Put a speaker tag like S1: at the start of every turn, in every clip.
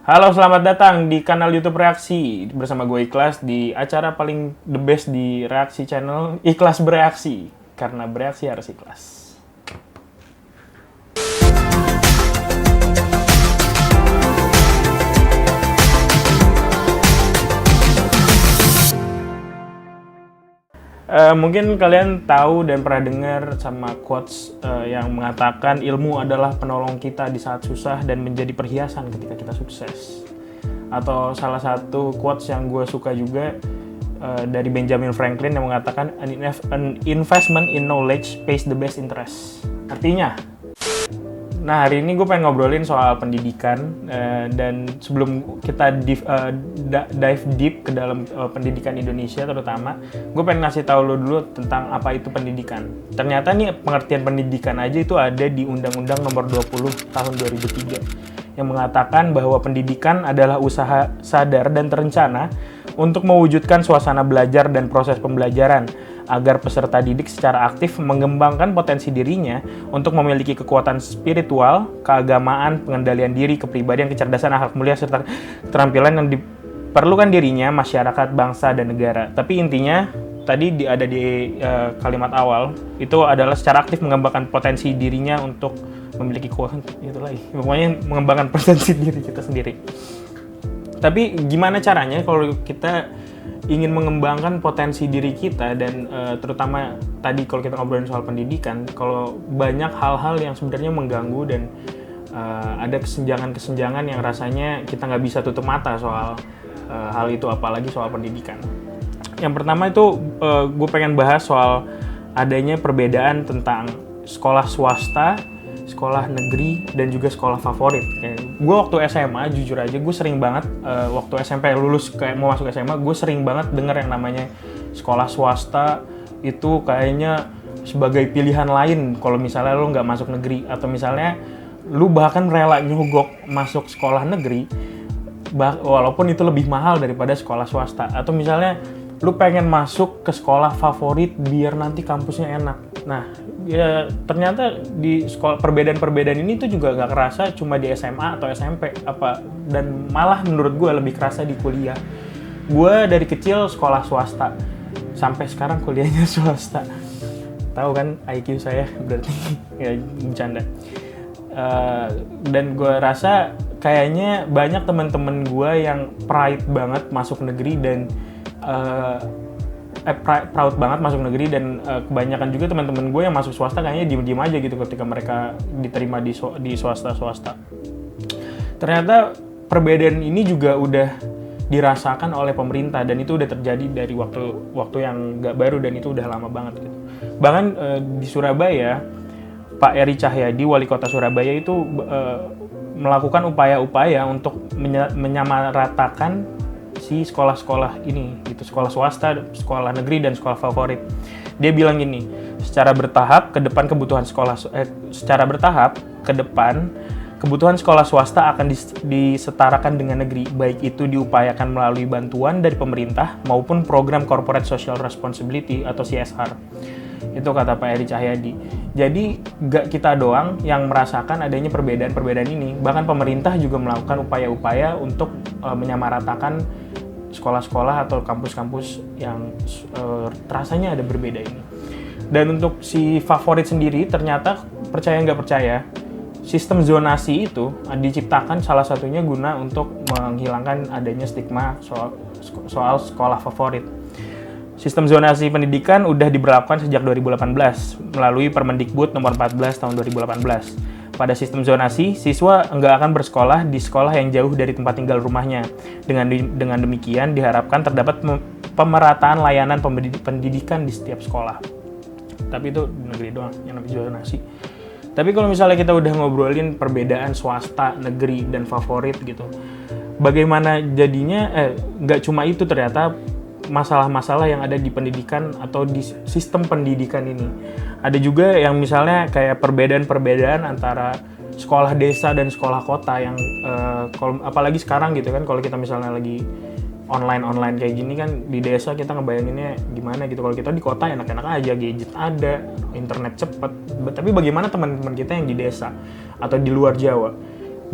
S1: Halo, selamat datang di kanal YouTube Reaksi bersama gue Ikhlas di acara paling the best di Reaksi Channel, Ikhlas Bereaksi. Karena bereaksi harus ikhlas. Mungkin kalian tahu dan pernah dengar sama quotes yang mengatakan ilmu adalah penolong kita di saat susah dan menjadi perhiasan ketika kita sukses. Atau salah satu quotes yang gue suka juga dari Benjamin Franklin yang mengatakan an investment in knowledge pays the best interest. Artinya, nah hari ini gue pengen ngobrolin soal pendidikan dan sebelum kita dive deep ke dalam pendidikan Indonesia terutama, gue pengen ngasih tahu lo dulu tentang apa itu pendidikan. Ternyata nih pengertian pendidikan aja itu ada di Undang-Undang Nomor 20 Tahun 2003 yang mengatakan bahwa pendidikan adalah usaha sadar dan terencana untuk mewujudkan suasana belajar dan proses pembelajaran agar peserta didik secara aktif mengembangkan potensi dirinya untuk memiliki kekuatan spiritual, keagamaan, pengendalian diri, kepribadian, kecerdasan, akhlak mulia, serta keterampilan yang diperlukan dirinya, masyarakat, bangsa, dan negara. Tapi intinya, tadi ada di kalimat awal, itu adalah secara aktif mengembangkan potensi dirinya untuk memiliki kekuatan, itu lagi. Pokoknya mengembangkan potensi diri kita sendiri. Tapi gimana caranya kalau kita ingin mengembangkan potensi diri kita dan terutama tadi kalau kita ngobrolin soal pendidikan, kalau banyak hal-hal yang sebenarnya mengganggu dan ada kesenjangan-kesenjangan yang rasanya kita nggak bisa tutup mata soal hal itu, apalagi soal pendidikan. Yang pertama itu gue pengen bahas soal adanya perbedaan tentang sekolah swasta, sekolah negeri, dan juga sekolah favorit. Gue waktu SMA, jujur aja, gue sering banget, waktu SMP lulus, kayak mau masuk SMA, gue sering banget denger yang namanya sekolah swasta, itu kayaknya sebagai pilihan lain kalau misalnya lo nggak masuk negeri, atau misalnya lo bahkan rela nyogok masuk sekolah negeri, walaupun itu lebih mahal daripada sekolah swasta. Atau misalnya lo pengen masuk ke sekolah favorit biar nanti kampusnya enak. Nah, ya ternyata di sekolah perbedaan-perbedaan ini tuh juga gak kerasa cuma di SMA atau SMP dan malah menurut gue lebih kerasa di kuliah. Gue dari kecil sekolah swasta sampai sekarang kuliahnya swasta. Tahu kan IQ saya berarti ya bercanda. Dan gue rasa kayaknya banyak teman-teman gue yang pride banget masuk negeri dan proud banget masuk negeri, dan kebanyakan juga teman-teman gue yang masuk swasta kayaknya diem-diem aja gitu ketika mereka diterima di swasta. Ternyata perbedaan ini juga udah dirasakan oleh pemerintah dan itu udah terjadi dari waktu yang gak baru dan itu udah lama banget gitu. Bahkan di Surabaya, Pak Eri Cahyadi, wali kota Surabaya itu melakukan upaya-upaya untuk menyamaratakan si sekolah-sekolah ini, gitu, sekolah swasta, sekolah negeri, dan sekolah favorit. Dia bilang gini, secara bertahap ke depan kebutuhan sekolah swasta akan disetarakan dengan negeri, baik itu diupayakan melalui bantuan dari pemerintah maupun program Corporate Social Responsibility atau CSR. Itu kata Pak Eri Cahyadi. Jadi gak kita doang yang merasakan adanya perbedaan-perbedaan ini, bahkan pemerintah juga melakukan upaya-upaya untuk menyamaratakan sekolah-sekolah atau kampus-kampus yang rasanya ada berbeda ini. Dan untuk si favorit sendiri, ternyata percaya nggak percaya, sistem zonasi itu diciptakan salah satunya guna untuk menghilangkan adanya stigma soal sekolah favorit. Sistem zonasi pendidikan udah diberlakukan sejak 2018 melalui Permendikbud nomor 14 tahun 2018. Pada sistem zonasi, siswa nggak akan bersekolah di sekolah yang jauh dari tempat tinggal rumahnya. Dengan demikian, diharapkan terdapat pemerataan layanan pendidikan di setiap sekolah. Tapi itu di negeri doang, yang namanya zonasi. Tapi kalau misalnya kita udah ngobrolin perbedaan swasta, negeri, dan favorit gitu, bagaimana jadinya, nggak cuma itu ternyata, masalah-masalah yang ada di pendidikan atau di sistem pendidikan ini. Ada juga yang misalnya kayak perbedaan-perbedaan antara sekolah desa dan sekolah kota yang apalagi sekarang gitu kan, kalau kita misalnya lagi online kayak gini kan, di desa kita ngebayanginnya gimana gitu. Kalau kita di kota enak-enak aja, gadget ada, internet cepet. Tapi bagaimana teman-teman kita yang di desa atau di luar Jawa?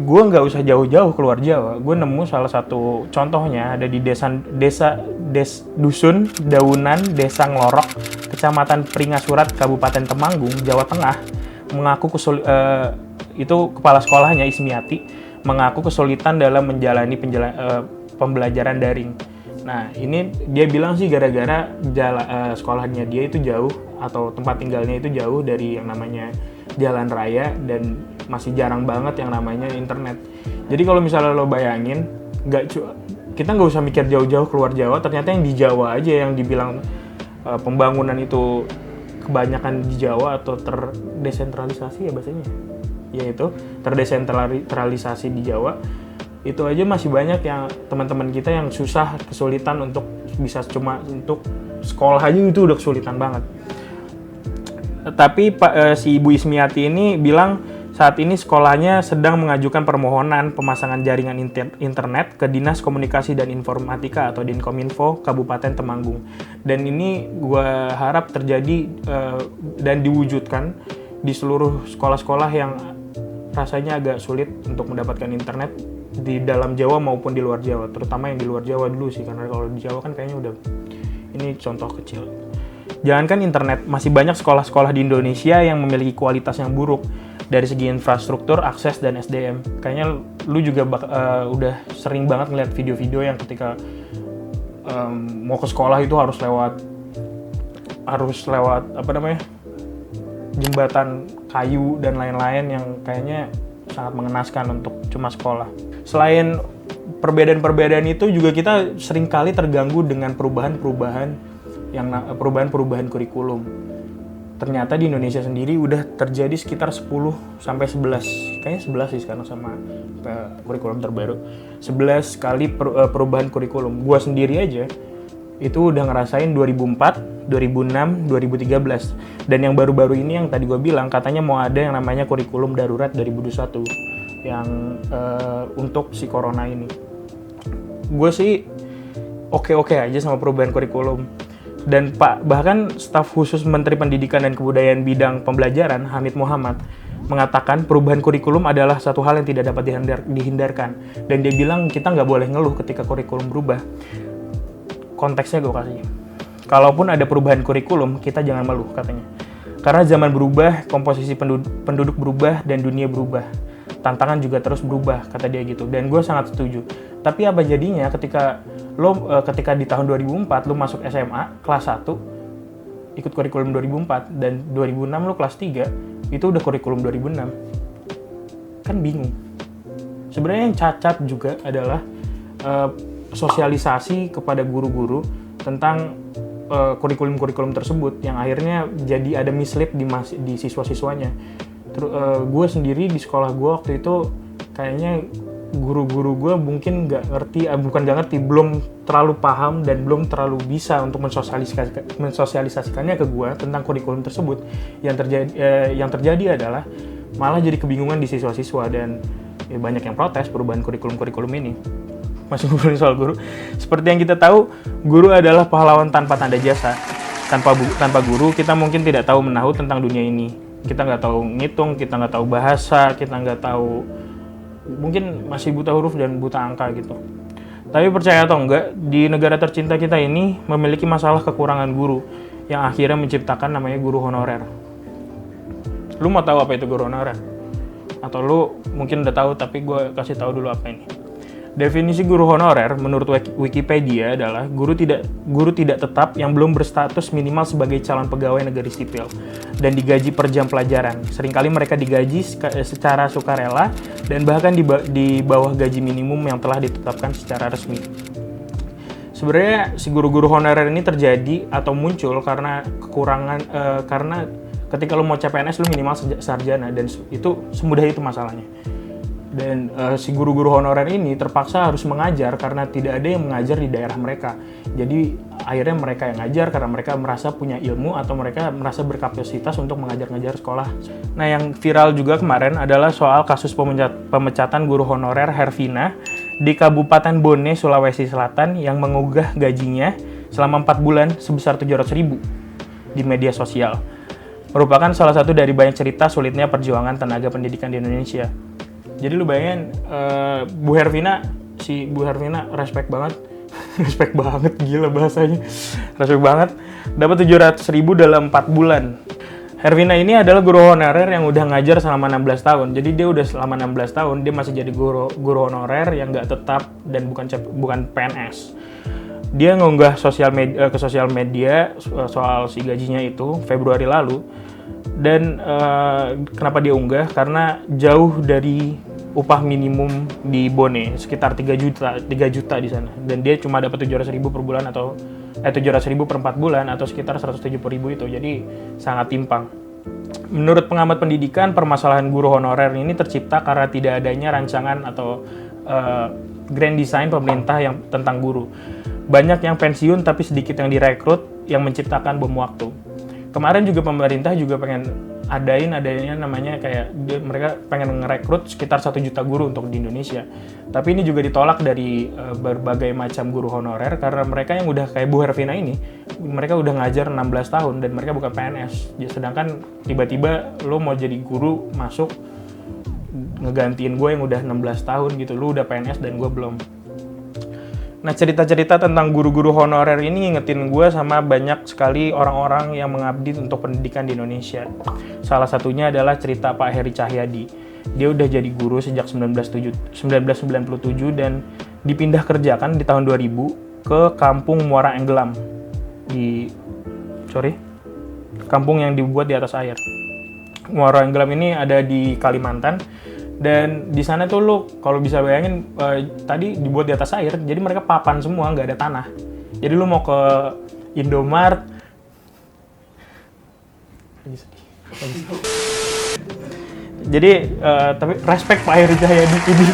S1: gue nggak usah jauh-jauh keluar Jawa, gue nemu salah satu contohnya ada di dusun Daunan, Desa Nglorok, Kecamatan Pringasurat, Kabupaten Temanggung, Jawa Tengah, mengaku itu kepala sekolahnya Ismiati mengaku kesulitan dalam menjalani pembelajaran daring. Nah, ini dia bilang sih gara-gara sekolahnya dia itu jauh atau tempat tinggalnya itu jauh dari yang namanya jalan raya dan masih jarang banget yang namanya internet. Jadi kalau misalnya lo bayangin, kita nggak usah mikir jauh-jauh keluar Jawa, ternyata yang di Jawa aja yang dibilang pembangunan itu kebanyakan di Jawa atau terdesentralisasi ya bahasanya. Yaitu terdesentralisasi di Jawa. Itu aja masih banyak yang teman-teman kita yang kesulitan untuk bisa cuma untuk sekolah aja itu udah kesulitan banget. Tapi si Ibu Ismiati ini bilang saat ini sekolahnya sedang mengajukan permohonan pemasangan jaringan internet ke Dinas Komunikasi dan Informatika atau Dinkominfo Kabupaten Temanggung. Dan ini gue harap terjadi dan diwujudkan di seluruh sekolah-sekolah yang rasanya agak sulit untuk mendapatkan internet di dalam Jawa maupun di luar Jawa, terutama yang di luar Jawa dulu sih, karena kalau di Jawa kan kayaknya udah ini contoh kecil. Jangankan internet, masih banyak sekolah-sekolah di Indonesia yang memiliki kualitas yang buruk dari segi infrastruktur, akses, dan SDM. Kayaknya lu juga udah sering banget ngeliat video-video yang ketika mau ke sekolah itu harus lewat jembatan kayu dan lain-lain yang kayaknya sangat mengenaskan untuk cuma sekolah. Selain perbedaan-perbedaan itu juga kita seringkali terganggu dengan perubahan-perubahan kurikulum. Ternyata di Indonesia sendiri udah terjadi sekitar 10 sampai 11. Kayaknya 11 sih sekarang sama kurikulum terbaru. 11 kali perubahan kurikulum. Gua sendiri aja itu udah ngerasain 2004, 2006, 2013. Dan yang baru-baru ini yang tadi gue bilang katanya mau ada yang namanya kurikulum darurat 2021 yang untuk si corona ini. Gue sih oke-oke aja sama perubahan kurikulum. Dan bahkan staf khusus Menteri Pendidikan dan Kebudayaan bidang pembelajaran Hamid Muhammad mengatakan perubahan kurikulum adalah satu hal yang tidak dapat dihindarkan. Dan dia bilang kita nggak boleh ngeluh ketika kurikulum berubah. Konteksnya gue kasih. Kalaupun ada perubahan kurikulum, kita jangan malu katanya. Karena zaman berubah, komposisi penduduk berubah, dan dunia berubah. Tantangan juga terus berubah, kata dia gitu. Dan gue sangat setuju. Tapi apa jadinya ketika di tahun 2004, lo masuk SMA, kelas 1, ikut kurikulum 2004, dan 2006 lo kelas 3, itu udah kurikulum 2006. Kan bingung. Sebenarnya yang cacat juga adalah sosialisasi kepada guru-guru tentang kurikulum-kurikulum tersebut yang akhirnya jadi ada mislead di siswa-siswanya. Gue sendiri di sekolah gue waktu itu kayaknya guru-guru gue mungkin belum terlalu paham dan belum terlalu bisa untuk mensosialisasikannya ke gue tentang kurikulum tersebut. Yang terjadi adalah malah jadi kebingungan di siswa-siswa dan banyak yang protes perubahan kurikulum ini. Masih ngobrolin soal guru. Seperti yang kita tahu, guru adalah pahlawan tanpa tanda jasa. Tanpa guru, kita mungkin tidak tahu menahu tentang dunia ini. Kita nggak tahu ngitung, kita nggak tahu bahasa, kita nggak tahu, mungkin masih buta huruf dan buta angka gitu. Tapi percaya atau enggak, di negara tercinta kita ini memiliki masalah kekurangan guru yang akhirnya menciptakan namanya guru honorer. Lu mau tahu apa itu guru honorer? Atau lu mungkin udah tahu, tapi gue kasih tahu dulu apa ini. Definisi guru honorer menurut Wikipedia adalah guru tidak tetap yang belum berstatus minimal sebagai calon pegawai negeri sipil dan digaji per jam pelajaran. Seringkali mereka digaji secara sukarela dan bahkan di bawah gaji minimum yang telah ditetapkan secara resmi. Sebenarnya si guru-guru honorer ini terjadi atau muncul karena karena ketika lu mau CPNS lu minimal sarjana dan itu semudah itu masalahnya. Dan si guru-guru honorer ini terpaksa harus mengajar karena tidak ada yang mengajar di daerah mereka. Jadi akhirnya mereka yang ngajar karena mereka merasa punya ilmu atau mereka merasa berkapasitas untuk mengajar sekolah. Nah, yang viral juga kemarin adalah soal kasus pemecatan guru honorer Hervina di Kabupaten Bone, Sulawesi Selatan yang mengugah gajinya selama 4 bulan sebesar 700.000 di media sosial. Merupakan salah satu dari banyak cerita sulitnya perjuangan tenaga pendidikan di Indonesia. Jadi lu bayangin Bu Hervina respect banget. Respect banget, gila bahasanya. Respect banget. Dapat 700.000 dalam 4 bulan. Hervina ini adalah guru honorer yang udah ngajar selama 16 tahun. Jadi dia udah selama 16 tahun dia masih jadi guru honorer yang nggak tetap dan bukan PNS. Dia ngunggah ke sosial media soal si gajinya itu Februari lalu. Dan kenapa dia unggah? Karena jauh dari upah minimum di Bone, sekitar 3 juta di sana. Dan dia cuma dapat 700.000 per bulan atau 700.000 per 4 bulan atau sekitar 170.000 itu. Jadi sangat timpang. Menurut pengamat pendidikan, permasalahan guru honorer ini tercipta karena tidak adanya rancangan atau grand design pemerintah yang tentang guru. Banyak yang pensiun tapi sedikit yang direkrut, yang menciptakan bom waktu. Kemarin juga pemerintah juga pengen adanya namanya kayak mereka pengen ngerekrut sekitar 1 juta guru untuk di Indonesia. Tapi ini juga ditolak dari berbagai macam guru honorer karena mereka yang udah kayak Bu Hervina ini, mereka udah ngajar 16 tahun dan mereka bukan PNS. Sedangkan tiba-tiba lo mau jadi guru masuk ngegantiin gue yang udah 16 tahun gitu. Lo udah PNS dan gue belum. Nah, cerita-cerita tentang guru-guru honorer ini ngingetin gue sama banyak sekali orang-orang yang mengabdi untuk pendidikan di Indonesia. Salah satunya adalah cerita Pak Heri Cahyadi. Dia udah jadi guru sejak 1997 dan dipindah kerjakan di tahun 2000 ke Kampung Muara Enggelam. Kampung yang dibuat di atas air. Muara Enggelam ini ada di Kalimantan. Dan di sana tuh lo kalau bisa bayangin tadi dibuat di atas air, jadi mereka papan semua, nggak ada tanah. Jadi lo mau ke Indomart, jadi tapi respect Pak Heri Cahyadi ini.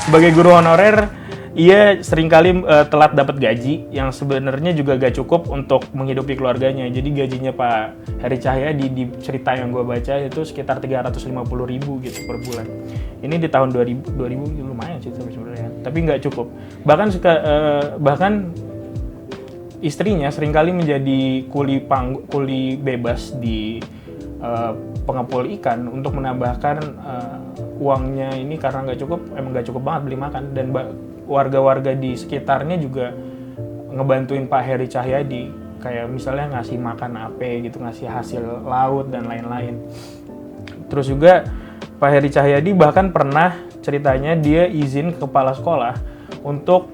S1: Sebagai guru honorer, ia seringkali telat dapat gaji yang sebenarnya juga gak cukup untuk menghidupi keluarganya. Jadi gajinya Pak Heri Cahyadi di cerita yang gue baca itu sekitar 350.000 gitu per bulan. Ini di tahun 2000 lumayan sih sebenarnya, tapi nggak cukup. Bahkan istrinya seringkali menjadi kuli bebas di pengepul ikan untuk menambahkan uangnya ini karena nggak cukup banget beli makan. Dan warga-warga di sekitarnya juga ngebantuin Pak Heri Cahyadi, kayak misalnya ngasih makan ape gitu, ngasih hasil laut dan lain-lain. Terus juga Pak Heri Cahyadi bahkan pernah ceritanya dia izin ke kepala sekolah untuk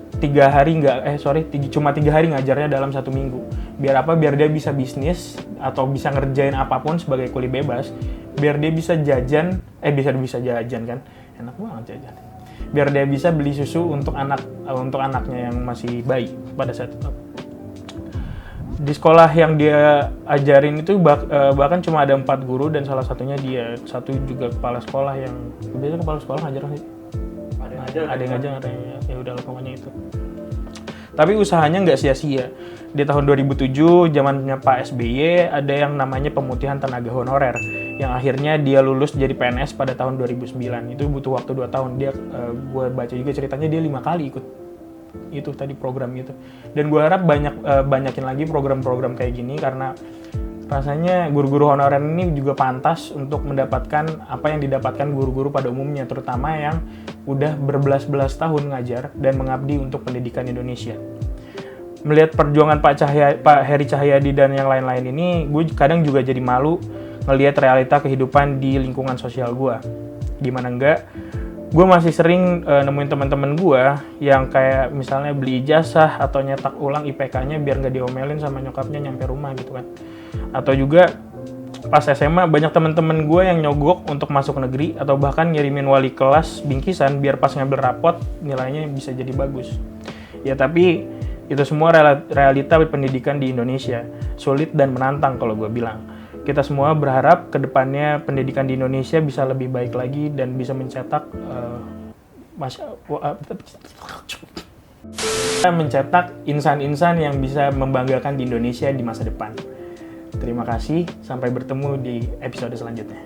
S1: cuma 3 hari ngajarnya dalam 1 minggu. Biar apa? Biar dia bisa bisnis atau bisa ngerjain apapun sebagai kuli bebas. Biar dia bisa jajan kan? Enak banget jajan. Biar dia bisa beli susu untuk anaknya yang masih bayi pada saat itu. Di sekolah yang dia ajarin itu bahkan cuma ada 4 guru dan salah satunya dia. Satu juga kepala sekolah yang biasa kepala sekolah ngajar sih. Ada yang ngajar, ya udah pokoknya itu. Tapi usahanya nggak sia-sia. Di tahun 2007, zamannya Pak SBY, ada yang namanya pemutihan tenaga honorer, yang akhirnya dia lulus jadi PNS pada tahun 2009. Itu butuh waktu 2 tahun. Gue baca juga ceritanya dia 5 kali ikut itu tadi program itu. Dan gue harap banyakin lagi program-program kayak gini karena rasanya guru-guru honorer ini juga pantas untuk mendapatkan apa yang didapatkan guru-guru pada umumnya, terutama yang udah berbelas-belas tahun ngajar dan mengabdi untuk pendidikan Indonesia. Melihat perjuangan Pak Heri Cahyadi dan yang lain-lain ini, gue kadang juga jadi malu ngelihat realita kehidupan di lingkungan sosial gue. Gimana enggak, gue masih sering nemuin teman-teman gue yang kayak misalnya beli ijazah atau nyetak ulang IPK-nya biar nggak diomelin sama nyokapnya nyampe rumah gitu kan. Atau juga pas SMA banyak teman-teman gue yang nyogok untuk masuk negeri atau bahkan ngirimin wali kelas bingkisan biar pas ngambil rapot nilainya bisa jadi bagus. Ya tapi itu semua realita pendidikan di Indonesia, sulit dan menantang kalau gue bilang. Kita semua berharap kedepannya pendidikan di Indonesia bisa lebih baik lagi dan bisa mencetak insan-insan yang bisa membanggakan di Indonesia di masa depan. Terima kasih, sampai bertemu di episode selanjutnya.